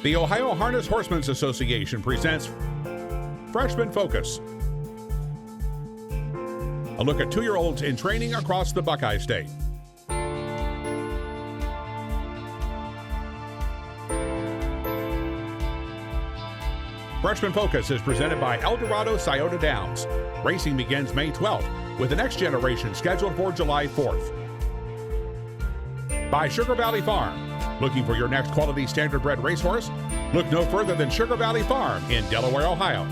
The Ohio Harness Horsemen's Association presents Freshman Focus. A look at 2-year-olds in training across the Buckeye State. Freshman Focus is presented by Eldorado Scioto Downs. Racing begins May 12th, with the next generation scheduled for July 4th. By Sugar Valley Farm. Looking for your next quality standardbred racehorse? Look no further than Sugar Valley Farm in Delaware, Ohio.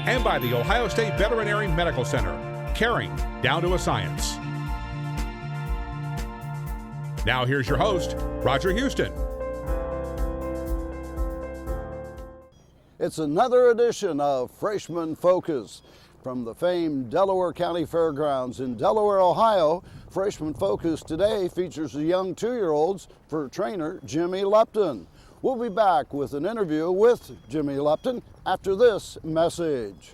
And by the Ohio State Veterinary Medical Center, caring down to a science. Now here's your host, Roger Houston. It's another edition of Freshman Focus. From the famed Delaware County Fairgrounds in Delaware, Ohio, Freshman Focus today features the young 2-year-olds for trainer Jimmy Lupton. We'll be back with an interview with Jimmy Lupton after this message.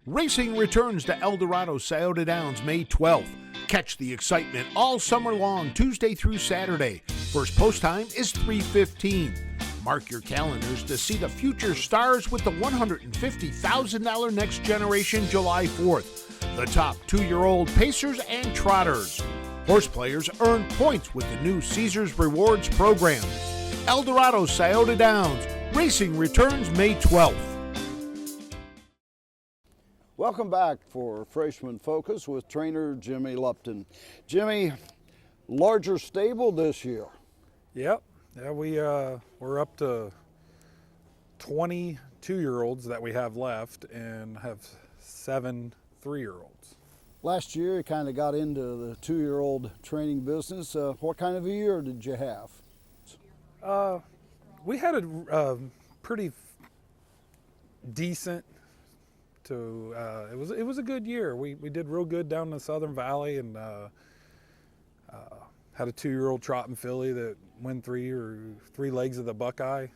Racing returns to Eldorado Scioto Downs May 12th. Catch the excitement all summer long, Tuesday through Saturday. First post time is 3:15. Mark your calendars to see the future stars with the $150,000 Next Generation July 4th. The top 2-year-old pacers and trotters. Horse players earn points with the new Caesars Rewards program. Eldorado Scioto Downs. Racing returns May 12th. Welcome back for Freshman Focus with trainer Jimmy Lupton. Jimmy, larger stable this year. Yep. Yeah, we're up to 20 2-year-olds that we have left and have 7 3-year-olds. Last year you kind of got into the 2-year-old training business. What kind of a year did you have? We had a pretty decent to, it was a good year. We did real good down in the Southern Valley and had a 2-year-old trotting filly that won 3 legs of the Buckeye.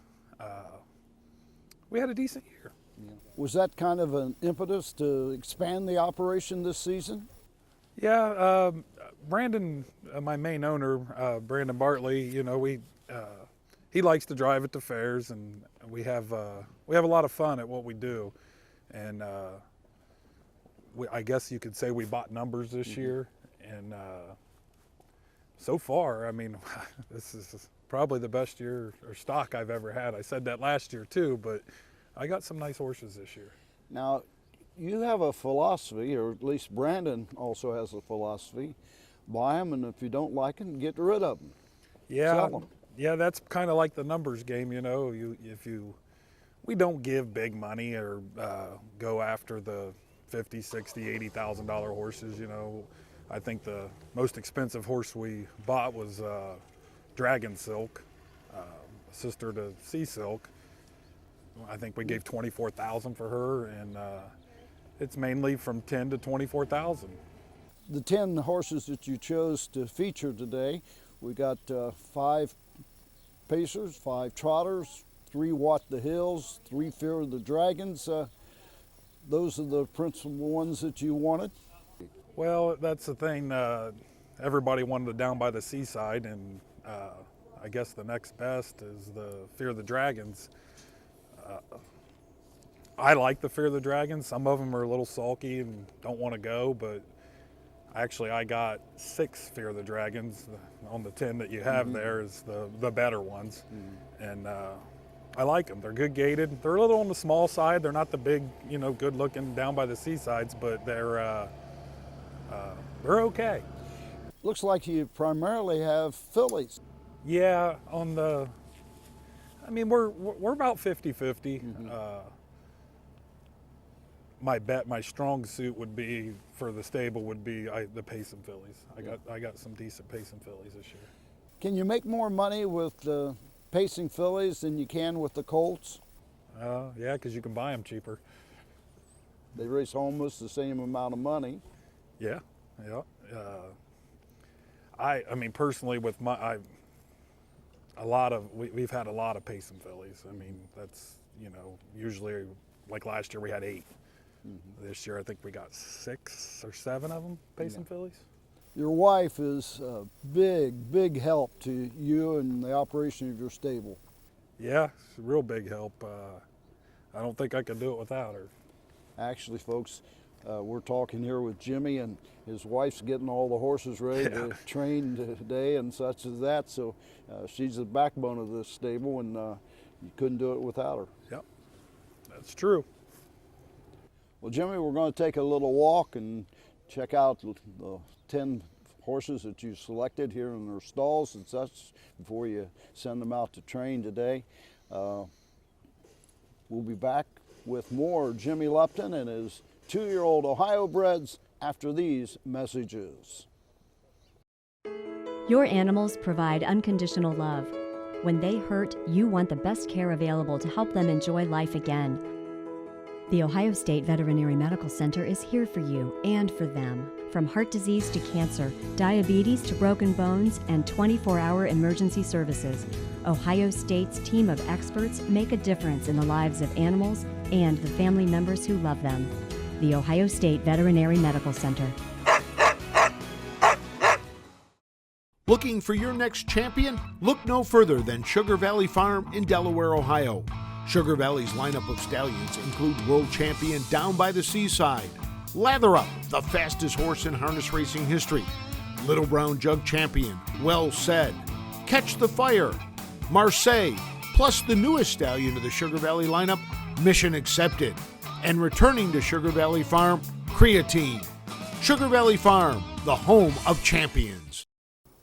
We had a decent year. Yeah. Was that kind of an impetus to expand the operation this season? Yeah, Brandon, my main owner, Brandon Bartley, you know, he likes to drive at the fairs, and we have a lot of fun at what we do. And I guess you could say we bought numbers this year, and so far, I mean, this is probably the best year or stock I've ever had. I said that last year too, but I got some nice horses this year. Now, you have a philosophy, or at least Brandon also has a philosophy: buy them, and if you don't like them, get rid of them. Yeah, sell them. Yeah, that's kind of like the numbers game, you know. We don't give big money or go after the $50,000, $60,000, $80,000 horses, you know. I think the most expensive horse we bought was Dragon Silk, sister to Sea Silk. I think we gave $24,000 for her, and it's mainly from $10,000 to $24,000. The 10 horses that you chose to feature today, we got 5 pacers, 5 trotters, 3 Watt the Hills, 3 Fear of the Dragons. Those are the principal ones that you wanted? Well, that's the thing. Everybody wanted it down by the seaside, and I guess the next best is the Fear of the Dragons. I like the Fear of the Dragons. Some of them are a little sulky and don't want to go, but actually I got 6 Fear of the Dragons. On the 10 that you have there is the better ones, and I like them. They're good gaited. They're a little on the small side. They're not the big, you know, good looking down by the seasides, but they're okay. Looks like you primarily have fillies. Yeah, I mean, we're about 50-50. My strong suit would be for the stable would be the Payson fillies. I got some decent Payson fillies this year. Can you make more money with the pacing fillies than you can with the colts? Yeah, because you can buy them cheaper. They race almost the same amount of money. Yeah. I mean, personally, with we've had a lot of Payson fillies. I mean, that's, you know, usually, like last year we had 8. This year I think we got 6 or 7 of them Payson fillies. Your wife is a big help to you and the operation of your stable. Yeah, it's a real big help. I don't think I could do it without her. Actually, folks, we're talking here with Jimmy, and his wife's getting all the horses ready to train today and such as that. So she's the backbone of this stable, and you couldn't do it without her. Yep, that's true. Well, Jimmy, we're going to take a little walk and check out the 10 horses that you selected here in their stalls and such before you send them out to train today. We'll be back with more Jimmy Lupton and his 2-year-old Ohio breds after these messages. Your animals provide unconditional love. When they hurt, you want the best care available to help them enjoy life again. The Ohio State Veterinary Medical Center is here for you and for them. From heart disease to cancer, diabetes to broken bones, and 24-hour emergency services, Ohio State's team of experts make a difference in the lives of animals and the family members who love them. The Ohio State Veterinary Medical Center. Looking for your next champion? Look no further than Sugar Valley Farm in Delaware, Ohio. Sugar Valley's lineup of stallions include world champion Down by the Seaside, Lather Up, the fastest horse in harness racing history, Little Brown Jug champion, Well Said, Catch the Fire, Marcy, plus the newest stallion of the Sugar Valley lineup, Mission Accepted, and returning to Sugar Valley Farm, Creatine. Sugar Valley Farm, the home of champions.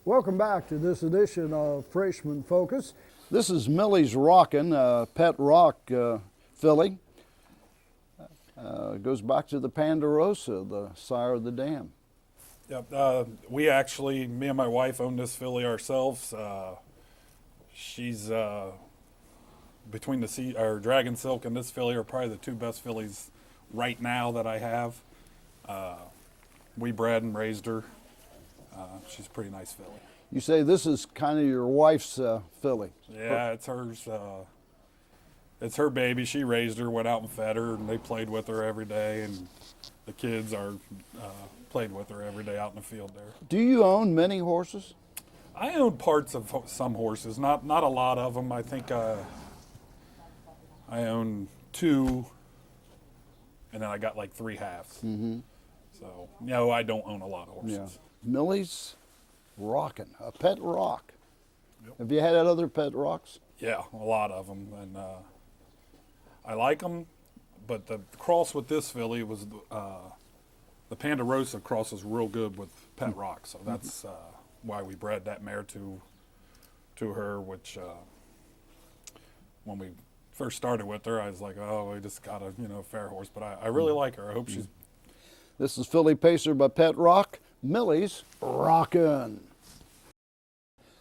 Welcome back to this edition of Freshman Focus. This is Millie's Rockin, pet rock filly. Goes back to the Panderosa, the sire of the dam. Yep, we actually, me and my wife own this filly ourselves. She's between the Dragon Silk and this filly are probably the two best fillies right now that I have. We bred and raised her. She's a pretty nice filly. You say this is kind of your wife's filly. Yeah, it's hers. It's her baby. She raised her, went out and fed her, and they played with her every day. And the kids played with her every day out in the field there. Do you own many horses? I own parts of some horses, not a lot of them. I think I own 2, and then I got like 3 halves. Mm-hmm. So, no, I don't own a lot of horses. Yeah. Millie's Rockin, a pet rock. Yep. Have you had other pet rocks? Yeah, a lot of them, and I like them. But the cross with this filly was the Panderosa cross is real good with pet rock, so that's why we bred that mare to her. Which when we first started with her, I was like, oh, we just got a fair horse. But I really like her. I hope she's. This is Filly Pacer by Pet Rock. Millie's Rockin.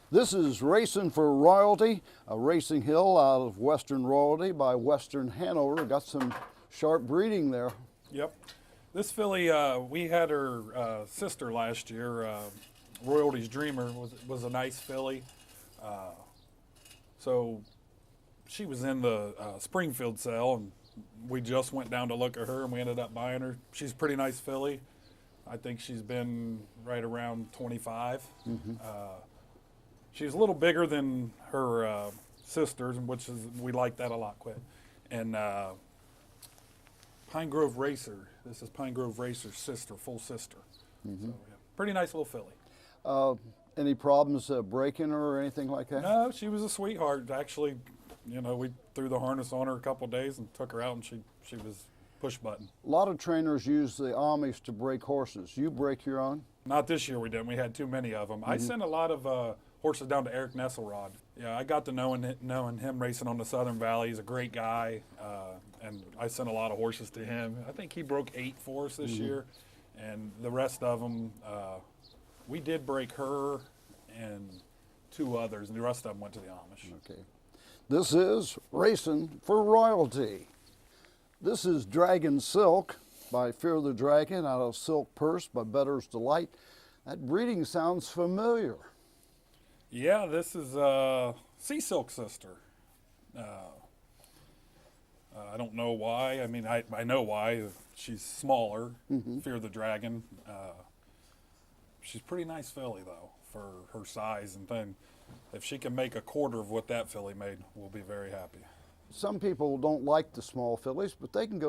This is Racin for Royalty, a racing hill out of Western Royalty by Western Hanover. Got some sharp breeding there. Yep. This filly, we had her sister last year. Royalty's Dreamer was a nice filly. So she was in the Springfield sale, and we just went down to look at her, and we ended up buying her. She's a pretty nice filly. I think she's been right around 25. Mm-hmm. She's a little bigger than her sisters, which is we like that a lot. And Pine Grove Racer. This is Pine Grove Racer's sister, full sister. Mm-hmm. So, yeah, pretty nice little filly. Any problems breaking her or anything like that? No, she was a sweetheart. Actually, we threw the harness on her a couple of days and took her out, and she was push button. A lot of trainers use the Amish to break horses. You break your own? Not this year we didn't. We had too many of them. Mm-hmm. I sent a lot of horses down to Eric Nesselrod. Yeah, I got to knowing him racing on the Southern Valley. He's a great guy, and I sent a lot of horses to him. I think he broke 8 for us this year, and the rest of them, we did break her and 2 others, and the rest of them went to the Amish. Okay. This is Racing for Royalty. This is Dragon Silk by Fear the Dragon out of Silk Purse by Bettor's Delight. That breeding sounds familiar. Yeah, this is Sea Silk sister. I don't know why. I mean, I know why. She's smaller, Fear the Dragon. she's a pretty nice filly though for her size and thing. If she can make a quarter of what that filly made, we'll be very happy. Some people don't like the small fillies, but they can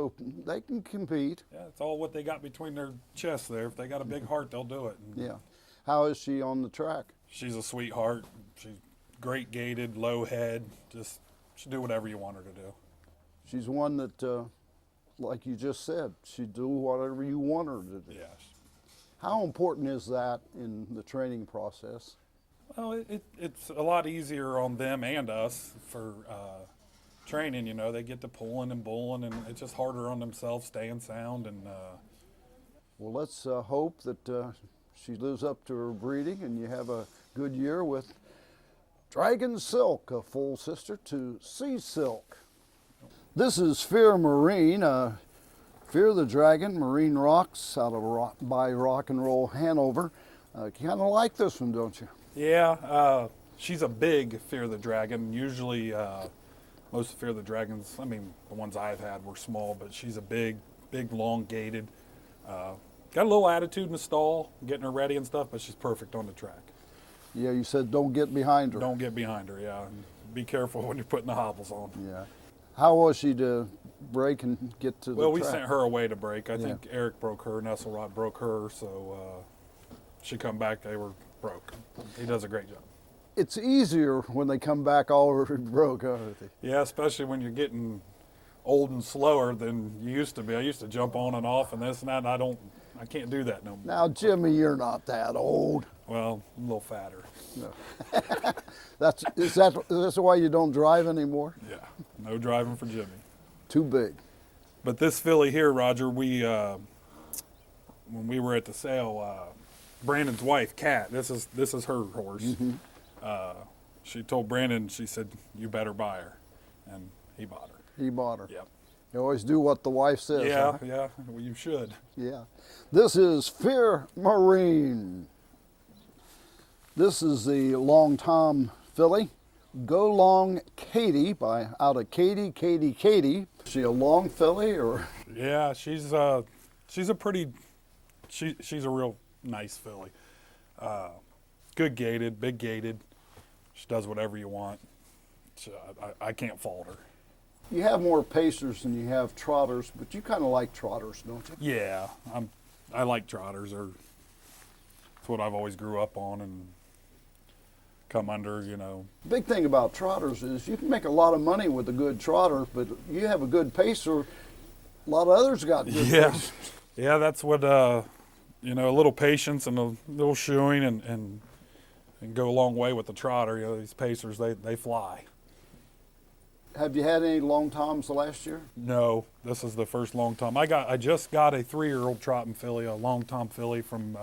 compete. Yeah, it's all what they got between their chests there. If they got a big heart, they'll do it. And Yeah. How is she on the track? she's a sweetheart. She's great gaited, low head. Just she'll do whatever you want her to do. She's one that, like you just said, she'd do whatever you want her to do. Yeah. How important is that in the training process? Well, it's a lot easier on them and us for training. You know, they get to pulling and bulling, and it's just harder on themselves staying sound. And Well, let's hope that she lives up to her breeding and you have a good year with Dragon Silk, a full sister to Sea Silk. This is Fear Maureen, Fear the Dragon, Marine Rocks out of by Rock and Roll Hanover. You kind of like this one, don't you? yeah, she's a big Fear the Dragon. Usually, most Fear the Dragons, I mean, the ones I've had were small, but she's a big, long gaited. Got a little attitude in the stall, getting her ready and stuff, but she's perfect on the track. Yeah, you said don't get behind her. Don't get behind her, yeah. And be careful when you're putting the hobbles on. Yeah. How was she to break and get to the Well, track? we sent her away to break. I think Eric broke her, Nestle Rod broke her, so she come back, they were broke. He does a great job. It's easier when they come back already broke, aren't they? Yeah, especially when you're getting old and slower than you used to be. I used to jump on and off and this and that, and I can't do that no more. Now, Jimmy, you're not that old. Well, I'm a little fatter. No. Is that why you don't drive anymore? Yeah, no driving for Jimmy. Too big. But this filly here, Roger, we when we were at the sale, Brandon's wife, Kat, this is her horse. Mm-hmm. She told Brandon, she said, "You better buy her," and he bought her. He bought her. Yep. You always do what the wife says. Yeah, huh? yeah. Well, you should. Yeah. This is Fear Maureen. This is the Long Tom filly. Go Long Katie out of Katie. Is she a long filly or? Yeah, she's a pretty, she's a real nice filly. Good gaited, big gaited. She does whatever you want. I can't fault her. You have more pacers than you have trotters, but you kind of like trotters, don't you? Yeah, I like trotters. It's what I've always grew up on and come under, you know. Big thing about trotters is you can make a lot of money with a good trotter, but you have a good pacer, a lot of others got good pacers. Yeah, that's what, you know, a little patience and a little shoeing and go a long way with the trotter. You know, these pacers, they fly. Have you had any long toms last year? No, this is the first long tom. I just got a 3-year-old trotting filly, a long tom filly from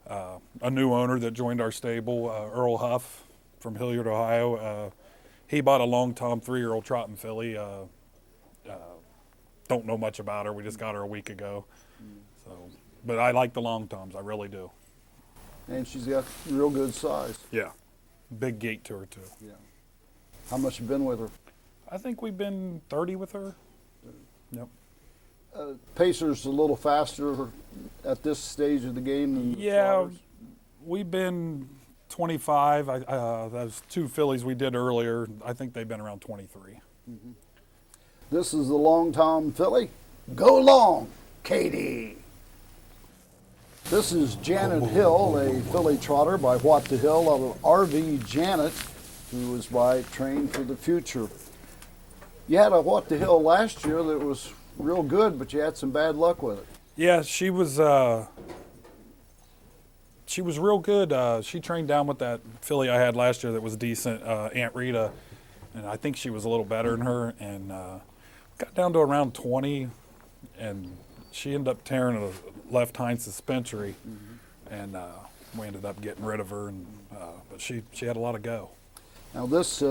a new owner that joined our stable, Earl Huff from Hilliard, Ohio. He bought a long tom 3-year-old trotting filly. Don't know much about her. We just got her a week ago. So, but I like the long toms. I really do. And she's got real good size. Yeah, big gait to her too. Yeah. How much you been with her? I think we've been 30 with her. Yep. Pacer's a little faster at this stage of the game than the Yeah, trotters. we've been 25. Those 2 fillies we did earlier, I think they've been around 23. Mm-hmm. This is the Long Tom filly. Go long, Katie. This is Janet Hill, a filly trotter by What the Hill out of RV Janet, who was by Train for the Future. You had a What the Hill last year that was real good, but you had some bad luck with it. Yeah, she was real good. She trained down with that filly I had last year that was decent, Aunt Rita, and I think she was a little better than her, and got down to around 20, and she ended up tearing a left hind suspensory, and we ended up getting rid of her, and but she had a lot of go. Now this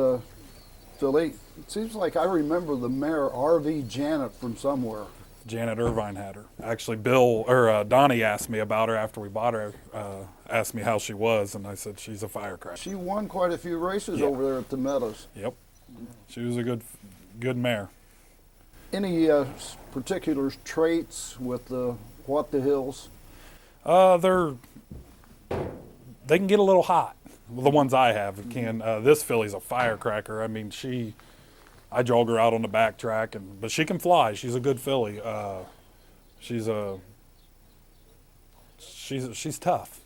filly, it seems like I remember the mare RV Janet from somewhere. Janet Irvine had her. Actually, Donnie asked me about her after we bought her, asked me how she was, and I said she's a firecracker. She won quite a few races over there at the Meadows. Yep. She was a good mare. Any particular traits with the What the Hills? They're they can get a little hot. Well, the ones I have can. This filly's a firecracker. I mean, I jog her out on the back track, but she can fly. She's a good filly. She's tough.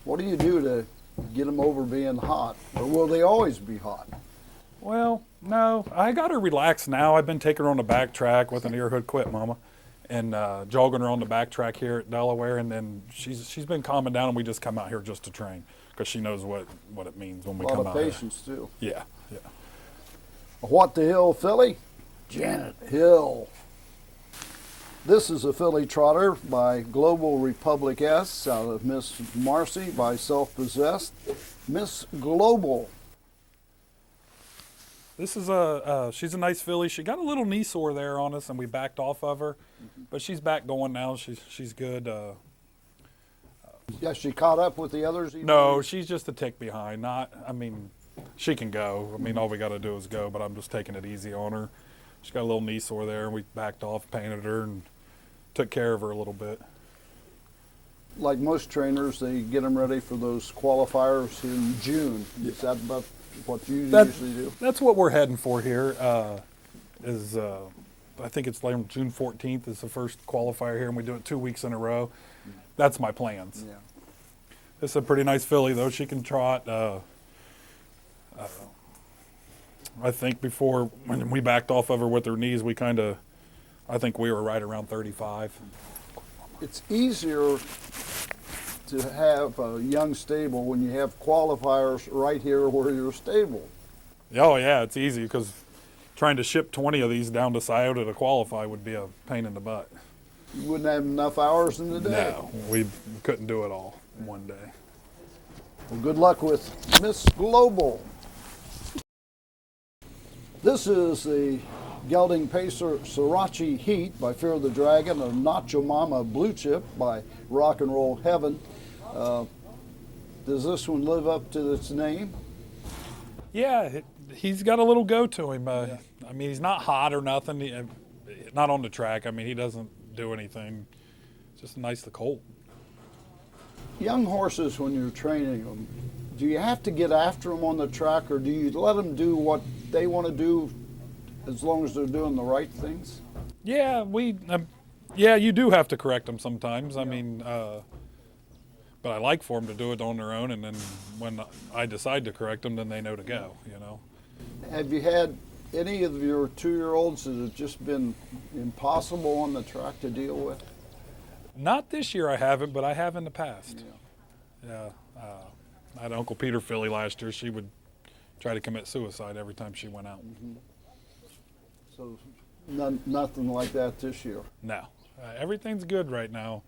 What do you do to get them over being hot? Or will they always be hot? Well, no. I got her relaxed now. I've been taking her on the back track with an ear hood quit, Mama, and jogging her on the back track here at Delaware, and then she's been calming down, and we just come out here just to train because she knows what it means when we come out. A lot of patience too. Yeah, yeah. What the Hill filly? Janet Hill. This is a filly trotter by Global Republic S out of Miss Marcy by Self-Possessed. Miss Global. This is she's a nice filly. She got a little knee sore there on us, and we backed off of her, but she's back going now. She's good. Yeah, she caught up with the others? No, she's just a tick behind. I mean, she can go. I mean, all we got to do is go, but I'm just taking it easy on her. She got a little knee sore there, and we backed off, painted her, and took care of her a little bit. Like most trainers, they get them ready for those qualifiers in June. Is that about what you usually do? That's what we're heading for here. I think it's like June 14th is the first qualifier here, and we do it 2 weeks in a row. That's my plans. Yeah. This is a pretty nice filly, though. She can trot. I think before, when we backed off of her with her knees, I think we were right around 35. It's easier to have a young stable when you have qualifiers right here where you're stable. Oh, yeah, it's easy because trying to ship 20 of these down to Scioto to qualify would be a pain in the butt. You wouldn't have enough hours in the day. No, we couldn't do it all in one day. Well, good luck with Miss Global. This is the Gelding Pacer Sriracha Heat by Fear of the Dragon, and NACHOMAMA Blue Chip by Rock'n'Roll Heaven. Does this one live up to its name? Yeah, he's got a little go to him. I mean, he's not hot or nothing. Not on the track. I mean, he doesn't do anything. It's just a nice colt. Young horses, when you're training them, do you have to get after them on the track, or do you let them do what they want to do as long as they're doing the right things? Yeah, you do have to correct them sometimes. I mean, but I like for them to do it on their own, and then when I decide to correct them, then they know to go, you know. Have you had any of your 2-year-olds that have just been impossible on the track to deal with? Not this year I haven't, but I have in the past. Yeah. I had Uncle Peter filly last year. She would try to commit suicide every time she went out. Mm-hmm. So nothing like that this year? No. Everything's good right now.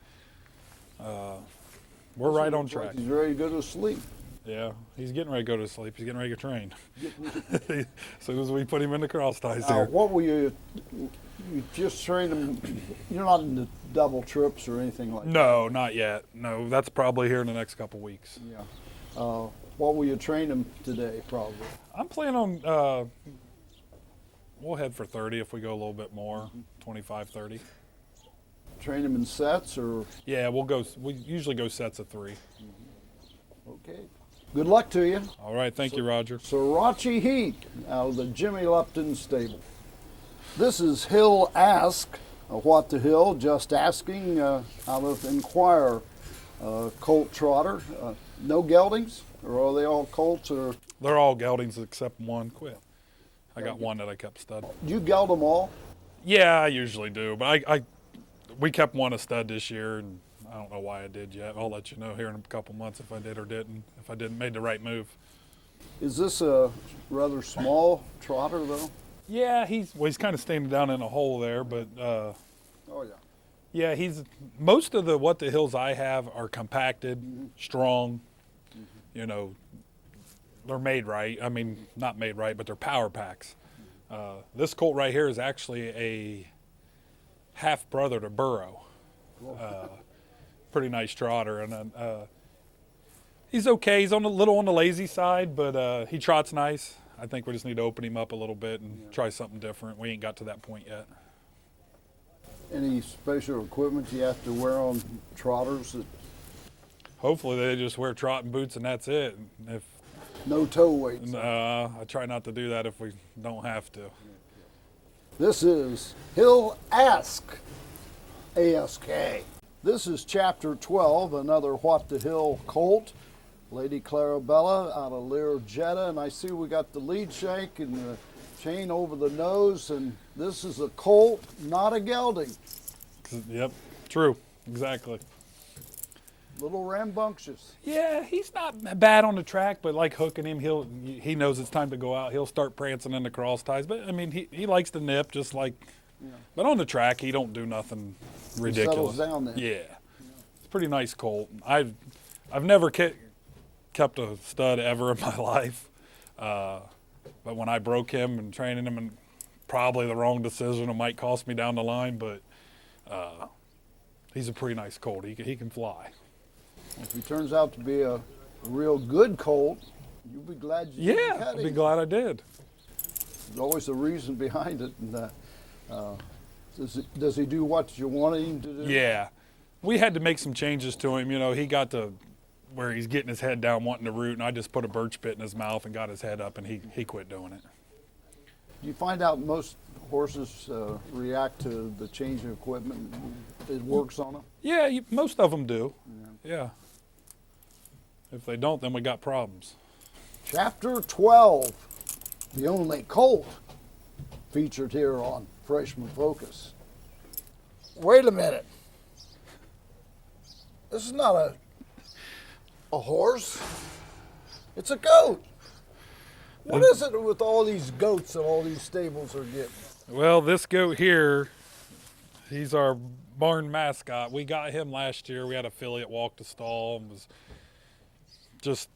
We're right on track. He's ready to go to sleep. Yeah, he's getting ready to go to sleep. He's getting ready to train. As soon as we put him in the cross ties here. What will you just train him? You're not into double trips or anything like that? No, not yet. No, that's probably here in the next couple weeks. Yeah. What will you train him today, probably? I'm planning on, we'll head for 30 if we go a little bit more, 25, 30. Train him in sets, or? Yeah, we usually go sets of 3. Okay. Good luck to you. All right, thank you, Roger. Sriracha Heat out of the Jimmy Lupton stable. This is Hill Ask, What the Hill, just asking, out of Inquire, colt trotter. No geldings, or are they all colts? Or they're all geldings except one quit. I got one that I kept stud. Do you geld them all? Yeah, I usually do, but we kept one a stud this year, and I don't know why I did yet. I'll let you know here in a couple months if I did or didn't, if I didn't made the right move. Is this a rather small trotter, though? Yeah, he's kind of standing down in a hole there, but oh yeah. Yeah, most of the What the Hills I have are compacted, strong. You know, they're made right. I mean, not made right, but they're power packs. This colt right here is actually a half brother to Burrow. Pretty nice trotter, and he's okay. He's a little on the lazy side, but he trots nice. I think we just need to open him up a little bit and try something different. We ain't got to that point yet. Any special equipment you have to wear on trotters? hopefully they just wear trotting boots and that's it. If No toe weights. I try not to do that if we don't have to. This is Hill Ask, ASK. This is chapter 12, another What the Hill colt. Lady Clarabella out of Lear Jetta, and I see we got the lead shank and the chain over the nose, and this is a colt, not a gelding. Yep, true, exactly. Little rambunctious. Yeah, he's not bad on the track, but like hooking him, he knows it's time to go out. He'll start prancing in the cross ties, but I mean, he likes to nip just like, but on the track, he don't do nothing ridiculous. He settles down there. Yeah. It's a pretty nice colt. I've never kept a stud ever in my life, but when I broke him and training him, and probably the wrong decision, it might cost me down the line, but he's a pretty nice colt. He can fly. If he turns out to be a real good colt, you'll be glad you didn't cut I'll be him. glad I did. There's always a reason behind it. And, does he do what you wanted him to do? Yeah. We had to make some changes to him. You know, he got to where he's getting his head down wanting to root, and I just put a birch bit in his mouth and got his head up, and he quit doing it. Do you find out most horses react to the change in equipment? It works on them? Yeah, most of them do. Yeah. If they don't, then we got problems. Chapter 12, the only colt featured here on Freshman Focus. Wait a minute. This is not a horse. It's a goat. What is it with all these goats that all these stables are getting? Well, this goat here, he's our barn mascot. We got him last year. We had a filly that walked the stall and was just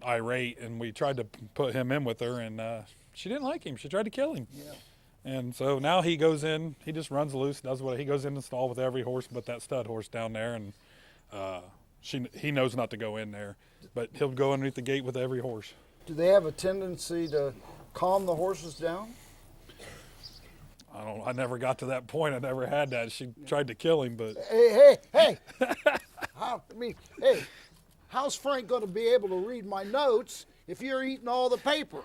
irate, and we tried to put him in with her, and she didn't like him. She tried to kill him. Yeah. And so now he goes in, he just runs loose, does what he goes in the stall with every horse but that stud horse down there, and he knows not to go in there, but he'll go underneath the gate with every horse. Do they have a tendency to calm the horses down? I never got to that point. I never had that. She tried to kill him, but Hey! How's Frank going to be able to read my notes if you're eating all the paper?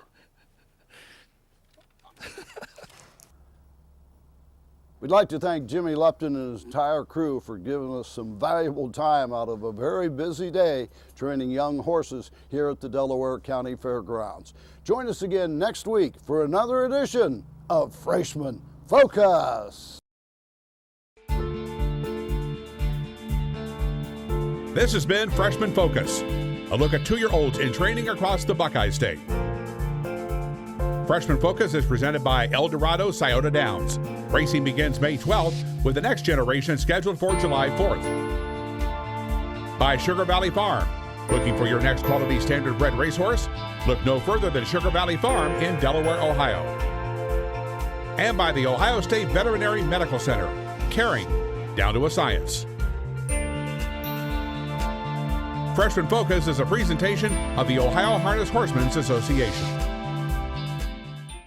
We'd like to thank Jimmy Lupton and his entire crew for giving us some valuable time out of a very busy day training young horses here at the Delaware County Fairgrounds. Join us again next week for another edition of Freshman Focus. This has been Freshman Focus, a look at 2-year-olds in training across the Buckeye State. Freshman Focus is presented by Eldorado Scioto Downs. Racing begins May 12th with the next generation scheduled for July 4th. By Sugar Valley Farm. Looking for your next quality standard bred racehorse? Look no further than Sugar Valley Farm in Delaware, Ohio. And by the Ohio State Veterinary Medical Center, caring down to a science. Freshman Focus is a presentation of the Ohio Harness Horsemen's Association.